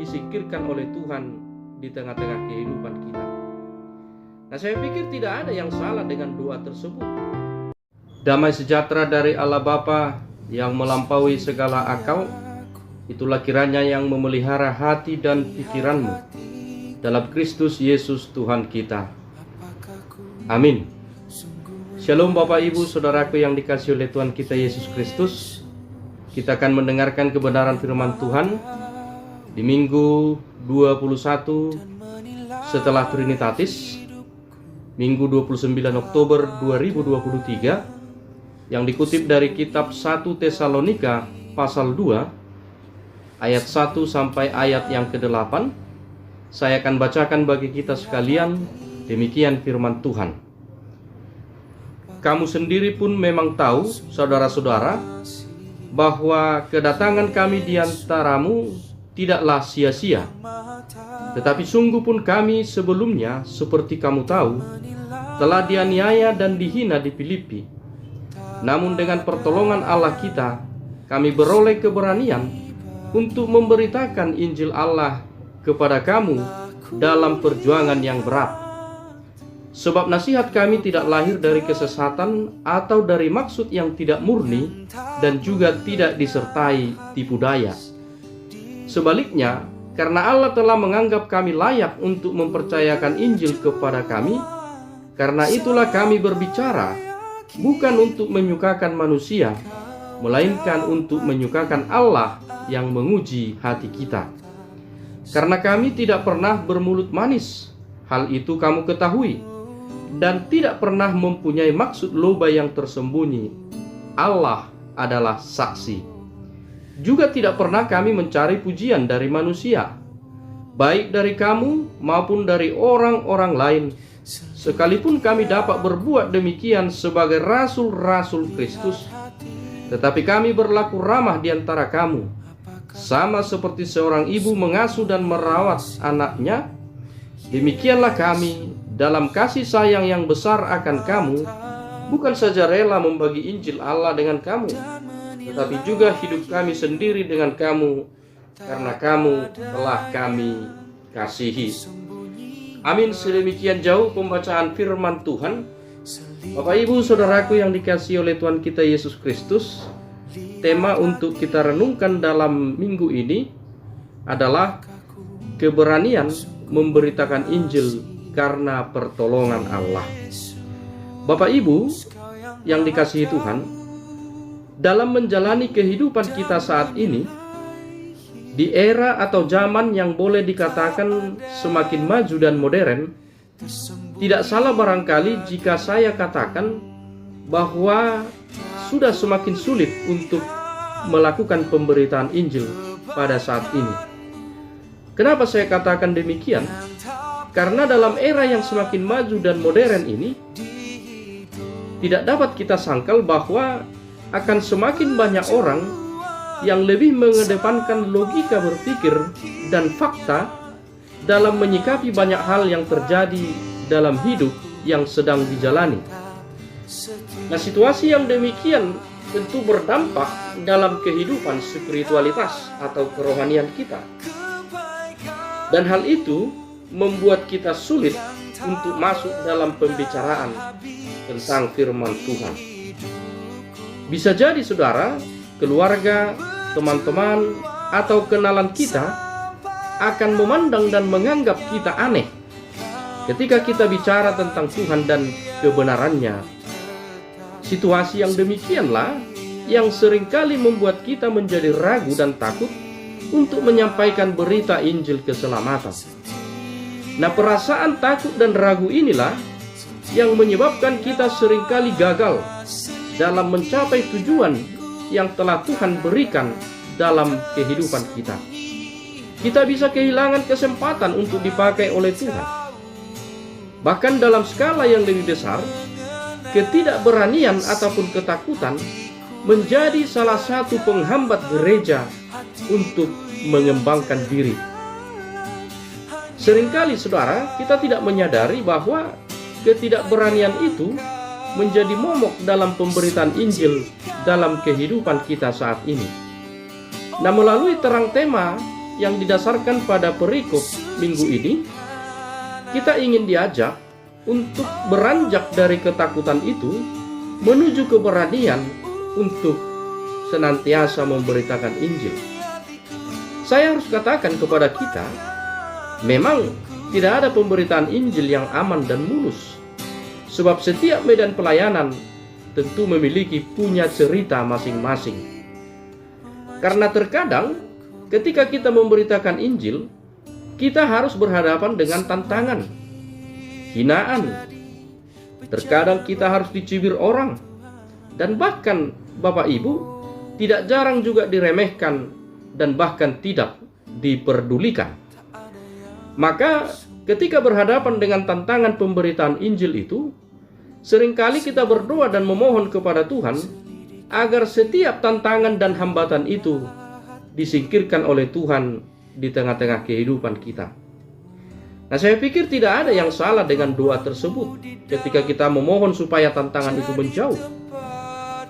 disingkirkan oleh Tuhan di tengah-tengah kehidupan kita. Nah, saya pikir tidak ada yang salah dengan doa tersebut. Damai sejahtera dari Allah Bapa yang melampaui segala akal, itulah kiranya yang memelihara hati dan pikiranmu dalam Kristus Yesus Tuhan kita. Amin. Shalom Bapak Ibu Saudaraku yang dikasihi oleh Tuhan kita Yesus Kristus. Kita akan mendengarkan kebenaran firman Tuhan di Minggu 21 setelah Trinitatis, Minggu 29 Oktober 2023, yang dikutip dari kitab 1 Tesalonika pasal 2 ayat 1 sampai ayat yang ke-8. Saya akan bacakan bagi kita sekalian. Demikian firman Tuhan. Kamu sendiri pun memang tahu, saudara-saudara, bahwa kedatangan kami di antaramu tidaklah sia-sia. Tetapi sungguh pun kami sebelumnya, seperti kamu tahu, telah dianiaya dan dihina di Filipi. Namun dengan pertolongan Allah kita, kami beroleh keberanian untuk memberitakan Injil Allah kepada kamu dalam perjuangan yang berat. Sebab nasihat kami tidak lahir dari kesesatan atau dari maksud yang tidak murni, dan juga tidak disertai tipu daya. Sebaliknya, karena Allah telah menganggap kami layak untuk mempercayakan Injil kepada kami, karena itulah kami berbicara, bukan untuk menyukakan manusia, melainkan untuk menyukakan Allah yang menguji hati kita. Karena kami tidak pernah bermulut manis, hal itu kamu ketahui, dan tidak pernah mempunyai maksud loba yang tersembunyi. Allah adalah saksi. Juga tidak pernah kami mencari pujian dari manusia, baik dari kamu maupun dari orang-orang lain, sekalipun kami dapat berbuat demikian sebagai rasul-rasul Kristus. Tetapi kami berlaku ramah di antara kamu, sama seperti seorang ibu mengasuh dan merawat anaknya. Demikianlah kami dalam kasih sayang yang besar akan kamu, bukan saja rela membagi Injil Allah dengan kamu, tetapi juga hidup kami sendiri dengan kamu, karena kamu telah kami kasihi. Amin. Sedemikian jauh pembacaan firman Tuhan. Bapak Ibu Saudaraku yang dikasihi oleh Tuhan kita Yesus Kristus, tema untuk kita renungkan dalam minggu ini adalah keberanian memberitakan Injil karena pertolongan Allah. Bapak Ibu yang dikasihi Tuhan, dalam menjalani kehidupan kita saat ini, di era atau zaman yang boleh dikatakan semakin maju dan modern, tidak salah barangkali jika saya katakan bahwa sudah semakin sulit untuk melakukan pemberitaan Injil pada saat ini. Kenapa saya katakan demikian? Karena dalam era yang semakin maju dan modern ini, tidak dapat kita sangkal bahwa akan semakin banyak orang yang lebih mengedepankan logika berpikir dan fakta dalam menyikapi banyak hal yang terjadi dalam hidup yang sedang dijalani. Nah, situasi yang demikian tentu berdampak dalam kehidupan spiritualitas atau kerohanian kita. Dan hal itu membuat kita sulit untuk masuk dalam pembicaraan tentang firman Tuhan. Bisa jadi saudara, keluarga, teman-teman, atau kenalan kita akan memandang dan menganggap kita aneh ketika kita bicara tentang Tuhan dan kebenarannya. Situasi yang demikianlah yang seringkali membuat kita menjadi ragu dan takut untuk menyampaikan berita Injil keselamatan. Nah, perasaan takut dan ragu inilah yang menyebabkan kita seringkali gagal dalam mencapai tujuan yang telah Tuhan berikan dalam kehidupan kita. Kita bisa kehilangan kesempatan untuk dipakai oleh Tuhan. Bahkan dalam skala yang lebih besar, ketidakberanian ataupun ketakutan menjadi salah satu penghambat gereja untuk mengembangkan diri. Seringkali saudara, kita tidak menyadari bahwa ketidakberanian itu menjadi momok dalam pemberitaan Injil dalam kehidupan kita saat ini. Nah, melalui terang tema yang didasarkan pada perikop minggu ini, kita ingin diajak untuk beranjak dari ketakutan itu menuju keberanian untuk senantiasa memberitakan Injil. Saya harus katakan kepada kita, memang tidak ada pemberitaan Injil yang aman dan mulus. Sebab setiap medan pelayanan tentu memiliki punya cerita masing-masing. Karena terkadang ketika kita memberitakan Injil, kita harus berhadapan dengan tantangan, hinaan. Terkadang kita harus dicibir orang. Dan bahkan Bapak Ibu tidak jarang juga diremehkan dan bahkan tidak diperdulikan. Maka ketika berhadapan dengan tantangan pemberitaan Injil itu, seringkali kita berdoa dan memohon kepada Tuhan agar setiap tantangan dan hambatan itu disingkirkan oleh Tuhan di tengah-tengah kehidupan kita. Nah, saya pikir tidak ada yang salah dengan doa tersebut ketika kita memohon supaya tantangan itu menjauh.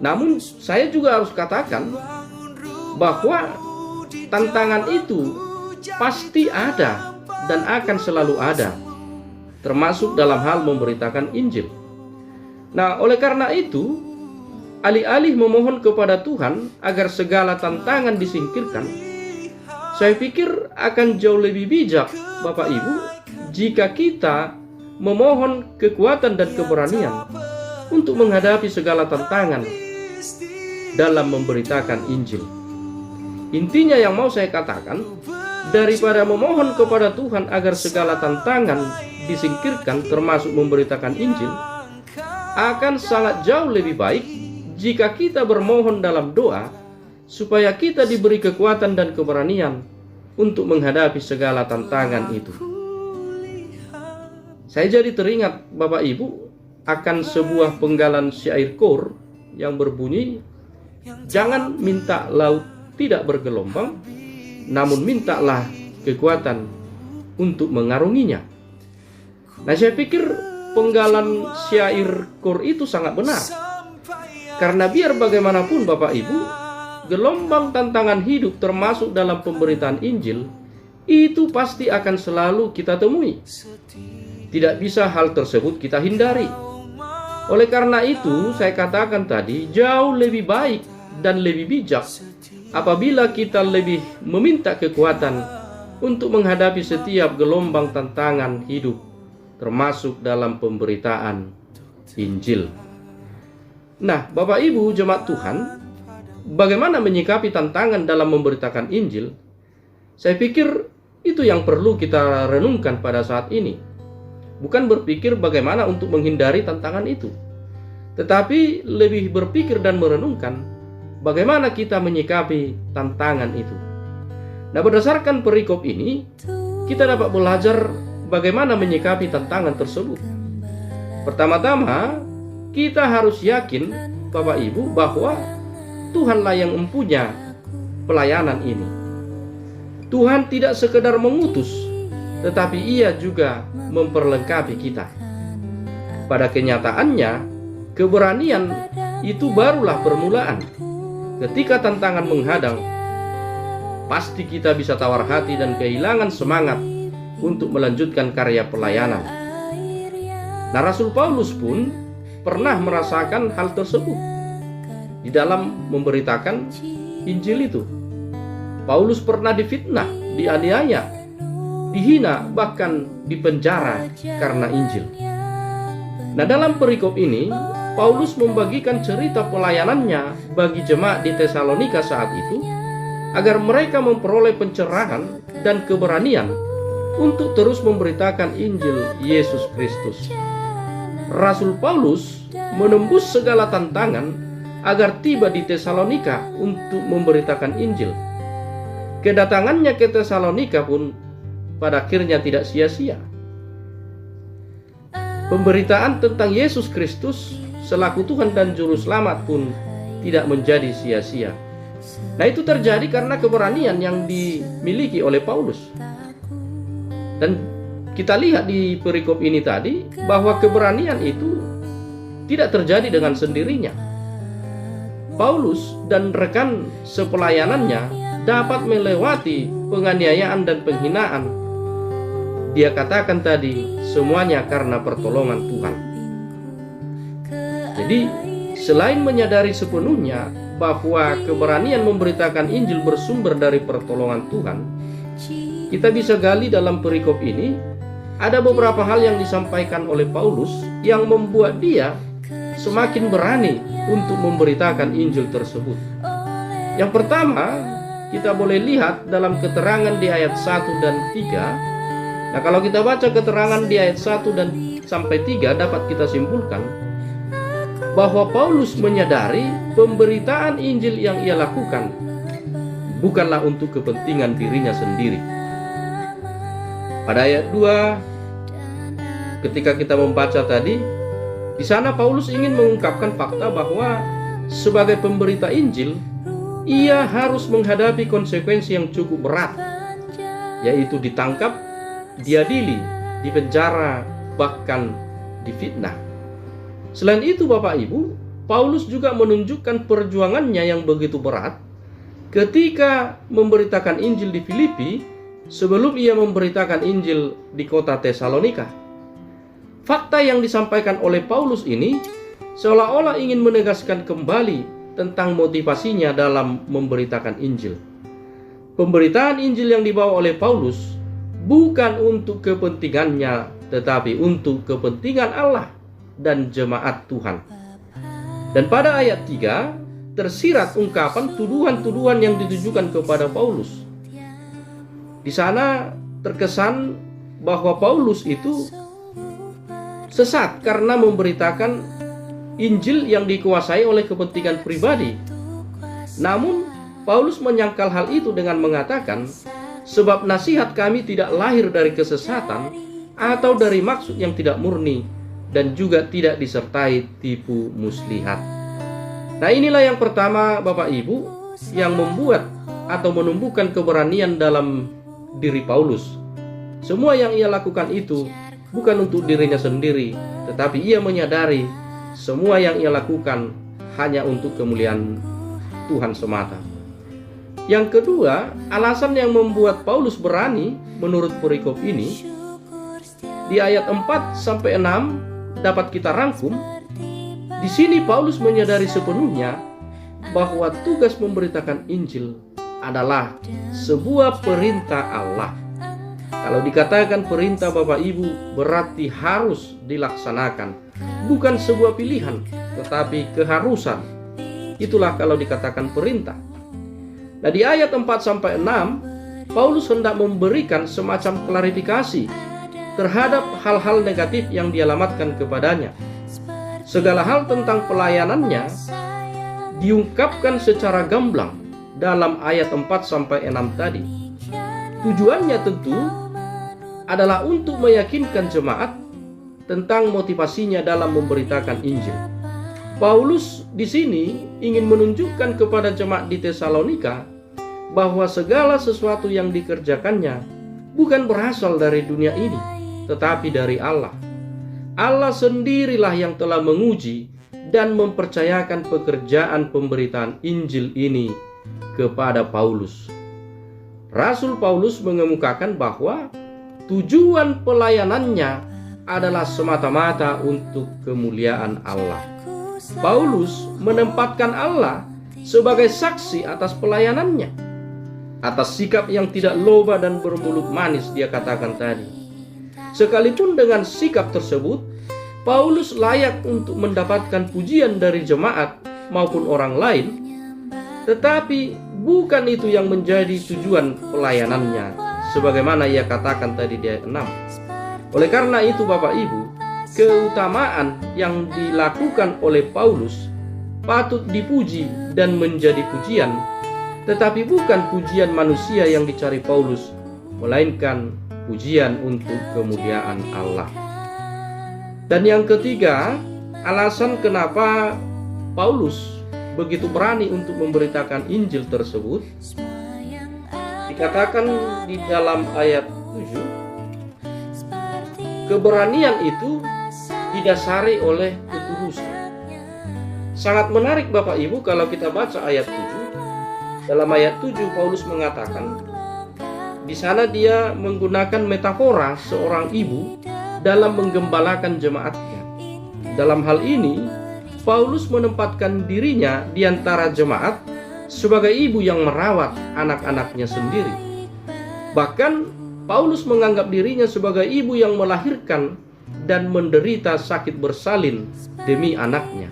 Namun, saya juga harus katakan bahwa tantangan itu pasti ada dan akan selalu ada, termasuk dalam hal memberitakan Injil. Nah, oleh karena itu, alih-alih memohon kepada Tuhan agar segala tantangan disingkirkan, saya pikir akan jauh lebih bijak, Bapak Ibu, jika kita memohon kekuatan dan keberanian untuk menghadapi segala tantangan dalam memberitakan Injil. Intinya yang mau saya katakan, daripada memohon kepada Tuhan agar segala tantangan disingkirkan termasuk memberitakan Injil, akan sangat jauh lebih baik jika kita bermohon dalam doa supaya kita diberi kekuatan dan keberanian untuk menghadapi segala tantangan itu. Saya jadi teringat Bapak Ibu akan sebuah penggalan syair kor yang berbunyi, "Jangan minta laut tidak bergelombang, namun mintalah kekuatan untuk mengarunginya." Nah, saya pikir penggalan syair kor itu sangat benar. Karena biar bagaimanapun Bapak Ibu, gelombang tantangan hidup termasuk dalam pemberitaan Injil, itu pasti akan selalu kita temui. Tidak bisa hal tersebut kita hindari. Oleh karena itu, saya katakan tadi, jauh lebih baik dan lebih bijak apabila kita lebih meminta kekuatan untuk menghadapi setiap gelombang tantangan hidup, termasuk dalam pemberitaan Injil. Nah, Bapak Ibu jemaat Tuhan, bagaimana menyikapi tantangan dalam memberitakan Injil? Saya pikir itu yang perlu kita renungkan pada saat ini. Bukan berpikir bagaimana untuk menghindari tantangan itu, tetapi lebih berpikir dan merenungkan bagaimana kita menyikapi tantangan itu. Nah, berdasarkan perikop ini, kita dapat belajar bagaimana menyikapi tantangan tersebut. Pertama-tama, kita harus yakin, Bapak Ibu, bahwa Tuhanlah yang mempunyai pelayanan ini. Tuhan tidak sekedar mengutus, tetapi Ia juga memperlengkapi kita. Pada kenyataannya, keberanian itu barulah permulaan. Ketika tantangan menghadang, pasti kita bisa tawar hati dan kehilangan semangat untuk melanjutkan karya pelayanan. Nah, Rasul Paulus pun pernah merasakan hal tersebut di dalam memberitakan Injil itu. Paulus pernah difitnah, dianiaya, dihina, bahkan dipenjara karena Injil. Nah, dalam perikop ini, Paulus membagikan cerita pelayanannya bagi jemaat di Tesalonika saat itu, agar mereka memperoleh pencerahan dan keberanian untuk terus memberitakan Injil Yesus Kristus. Rasul Paulus menembus segala tantangan agar tiba di Tesalonika untuk memberitakan Injil. Kedatangannya ke Tesalonika pun pada akhirnya tidak sia-sia. Pemberitaan tentang Yesus Kristus selaku Tuhan dan Juru Selamat pun tidak menjadi sia-sia. Nah, itu terjadi karena keberanian yang dimiliki oleh Paulus. Dan kita lihat di perikop ini tadi bahwa keberanian itu tidak terjadi dengan sendirinya. Paulus dan rekan sepelayanannya dapat melewati penganiayaan dan penghinaan. Dia katakan tadi, semuanya karena pertolongan Tuhan. Jadi, selain menyadari sepenuhnya bahwa keberanian memberitakan Injil bersumber dari pertolongan Tuhan, kita bisa gali dalam perikop ini, ada beberapa hal yang disampaikan oleh Paulus yang membuat dia semakin berani untuk memberitakan Injil tersebut. Yang pertama, kita boleh lihat dalam keterangan di ayat 1 dan 3. Nah, kalau kita baca keterangan di ayat 1 dan sampai 3, dapat kita simpulkan bahwa Paulus menyadari pemberitaan Injil yang ia lakukan bukanlah untuk kepentingan dirinya sendiri. Pada ayat 2, ketika kita membaca tadi, di sana Paulus ingin mengungkapkan fakta bahwa sebagai pemberita Injil, ia harus menghadapi konsekuensi yang cukup berat, yaitu ditangkap, diadili, dipenjara, bahkan difitnah. Selain itu, Bapak Ibu, Paulus juga menunjukkan perjuangannya yang begitu berat ketika memberitakan Injil di Filipi sebelum ia memberitakan Injil di kota Tesalonika. Fakta yang disampaikan oleh Paulus ini seolah-olah ingin menegaskan kembali tentang motivasinya dalam memberitakan Injil. Pemberitaan Injil yang dibawa oleh Paulus bukan untuk kepentingannya, tetapi untuk kepentingan Allah dan jemaat Tuhan. Dan pada ayat 3 tersirat ungkapan tuduhan-tuduhan yang ditujukan kepada Paulus. Di sana terkesan bahwa Paulus itu sesat karena memberitakan Injil yang dikuasai oleh kepentingan pribadi. Namun Paulus menyangkal hal itu dengan mengatakan, sebab nasihat kami tidak lahir dari kesesatan atau dari maksud yang tidak murni, dan juga tidak disertai tipu muslihat. Nah, inilah yang pertama, Bapak Ibu, yang membuat atau menumbuhkan keberanian dalam diri Paulus. Semua yang ia lakukan itu bukan untuk dirinya sendiri, tetapi ia menyadari semua yang ia lakukan hanya untuk kemuliaan Tuhan semata. Yang kedua, alasan yang membuat Paulus berani menurut perikop ini, di ayat 4 sampai 6 dapat kita rangkum. Di sini Paulus menyadari sepenuhnya bahwa tugas memberitakan Injil adalah sebuah perintah Allah. Kalau dikatakan perintah, Bapak Ibu, berarti harus dilaksanakan, bukan sebuah pilihan, tetapi keharusan. Itulah kalau dikatakan perintah. Nah, di ayat 4 sampai 6, Paulus hendak memberikan semacam klarifikasi terhadap hal-hal negatif yang dialamatkan kepadanya. Segala hal tentang pelayanannya diungkapkan secara gamblang dalam ayat 4 sampai 6 tadi. Tujuannya tentu adalah untuk meyakinkan jemaat tentang motivasinya dalam memberitakan Injil. Paulus di sini ingin menunjukkan kepada jemaat di Tesalonika bahwa segala sesuatu yang dikerjakannya bukan berasal dari dunia ini, tetapi dari Allah. Allah sendirilah yang telah menguji dan mempercayakan pekerjaan pemberitaan Injil ini kepada Paulus. Rasul Paulus mengemukakan bahwa tujuan pelayanannya adalah semata-mata untuk kemuliaan Allah. Paulus menempatkan Allah sebagai saksi atas pelayanannya, atas sikap yang tidak loba dan bermulut manis dia katakan tadi. Sekalipun dengan sikap tersebut, Paulus layak untuk mendapatkan pujian dari jemaat maupun orang lain, tetapi bukan itu yang menjadi tujuan pelayanannya, sebagaimana ia katakan tadi di ayat 6. Oleh karena itu, Bapak Ibu, keutamaan yang dilakukan oleh Paulus patut dipuji dan menjadi pujian, tetapi bukan pujian manusia yang dicari Paulus, melainkan pujian untuk kemuliaan Allah. Dan yang ketiga, alasan kenapa Paulus begitu berani untuk memberitakan Injil tersebut, dikatakan di dalam ayat 7, keberanian itu didasari oleh ketulusan. Sangat menarik, Bapak Ibu, kalau kita baca ayat 7. Dalam ayat 7 Paulus mengatakan, Di sana dia menggunakan metafora seorang ibu dalam menggembalakan jemaatnya. Dalam hal ini, Paulus menempatkan dirinya di antara jemaat sebagai ibu yang merawat anak-anaknya sendiri. Bahkan Paulus menganggap dirinya sebagai ibu yang melahirkan dan menderita sakit bersalin demi anaknya.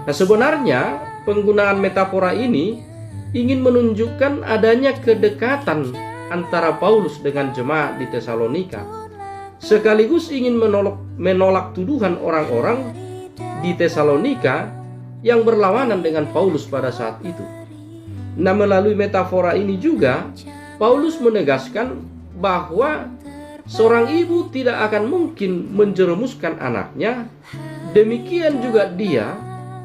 Nah, sebenarnya penggunaan metafora ini ingin menunjukkan adanya kedekatan antara Paulus dengan jemaat di Tesalonika, sekaligus ingin menolak tuduhan orang-orang di Tesalonika yang berlawanan dengan Paulus pada saat itu. Nah, melalui metafora ini juga Paulus menegaskan bahwa seorang ibu tidak akan mungkin menjerumuskan anaknya, demikian juga dia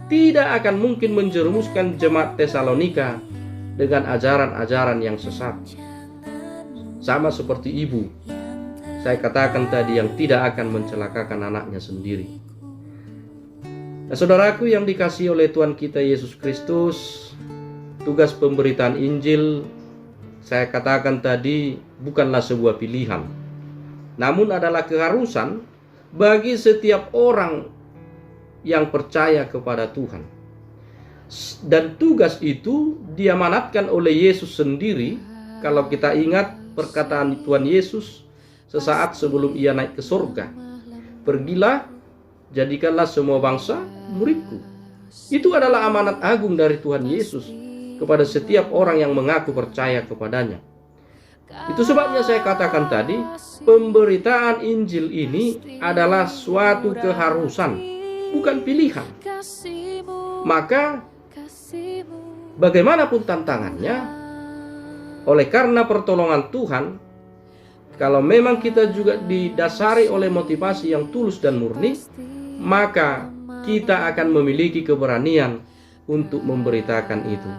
tidak akan mungkin menjerumuskan jemaat Tesalonika dengan ajaran-ajaran yang sesat. Sama seperti ibu, saya katakan tadi, yang tidak akan mencelakakan anaknya sendiri. Nah, saudaraku yang dikasihi oleh Tuhan kita Yesus Kristus, tugas pemberitaan Injil, saya katakan tadi, bukanlah sebuah pilihan, namun adalah keharusan bagi setiap orang yang percaya kepada Tuhan. Dan tugas itu diamanatkan oleh Yesus sendiri. Kalau kita ingat perkataan Tuhan Yesus sesaat sebelum ia naik ke surga, "Pergilah, jadikanlah semua bangsa muridku." Itu adalah amanat agung dari Tuhan Yesus kepada setiap orang yang mengaku percaya kepadanya. Itu sebabnya saya katakan tadi, pemberitaan Injil ini adalah suatu keharusan, bukan pilihan. Maka bagaimanapun tantangannya, oleh karena pertolongan Tuhan, kalau memang kita juga didasari oleh motivasi yang tulus dan murni, maka kita akan memiliki keberanian untuk memberitakan itu.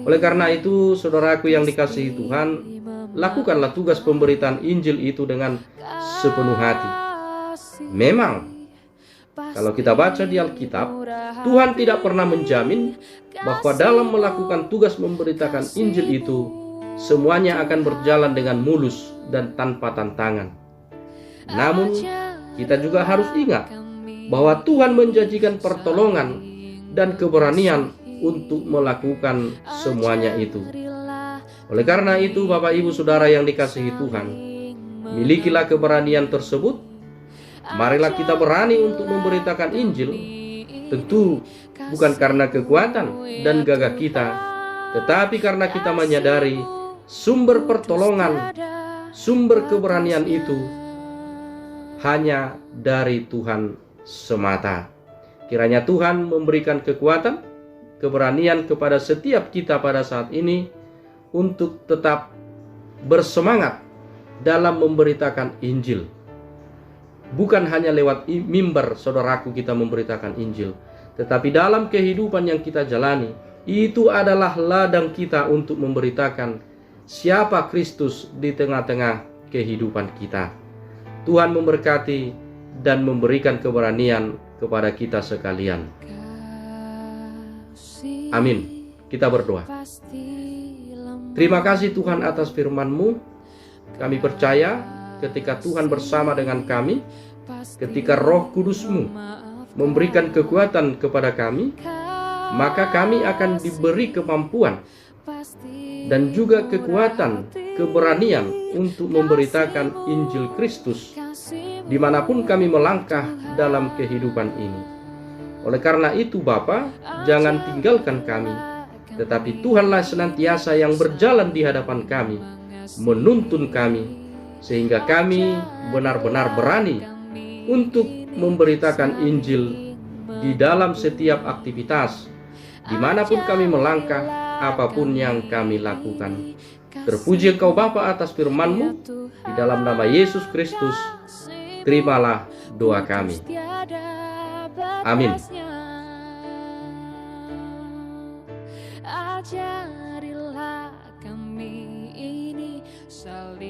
Oleh karena itu, saudaraku yang dikasihi Tuhan, lakukanlah tugas pemberitaan Injil itu dengan sepenuh hati. Memang, kalau kita baca di Alkitab, Tuhan tidak pernah menjamin bahwa dalam melakukan tugas memberitakan Injil itu, semuanya akan berjalan dengan mulus dan tanpa tantangan. Namun, kita juga harus ingat bahwa Tuhan menjanjikan pertolongan dan keberanian untuk melakukan semuanya itu. Oleh karena itu, Bapak Ibu Saudara yang dikasihi Tuhan, milikilah keberanian tersebut. Marilah kita berani untuk memberitakan Injil, tentu bukan karena kekuatan dan gagah kita, tetapi karena kita menyadari sumber pertolongan, sumber keberanian itu hanya dari Tuhan semata. Kiranya Tuhan memberikan kekuatan, keberanian kepada setiap kita pada saat ini untuk tetap bersemangat dalam memberitakan Injil. Bukan hanya lewat mimbar, saudaraku, kita memberitakan Injil, tetapi dalam kehidupan yang kita jalani, itu adalah ladang kita untuk memberitakan siapa Kristus di tengah-tengah kehidupan kita. Tuhan memberkati dan memberikan keberanian kepada kita sekalian. Amin. Kita berdoa. Terima kasih Tuhan atas firman-Mu. Kami percaya ketika Tuhan bersama dengan kami, ketika Roh Kudus-Mu memberikan kekuatan kepada kami, maka kami akan diberi kemampuan dan juga kekuatan, keberanian untuk memberitakan Injil Kristus dimanapun kami melangkah dalam kehidupan ini. Oleh karena itu Bapa, jangan tinggalkan kami, tetapi Tuhanlah senantiasa yang berjalan di hadapan kami, menuntun kami, sehingga kami benar-benar berani untuk memberitakan Injil di dalam setiap aktivitas, dimanapun kami melangkah, apapun yang kami lakukan. Terpuji Engkau Bapa atas firman-Mu, di dalam nama Yesus Kristus, terimalah doa kami. Amin. Ajarilah kami ini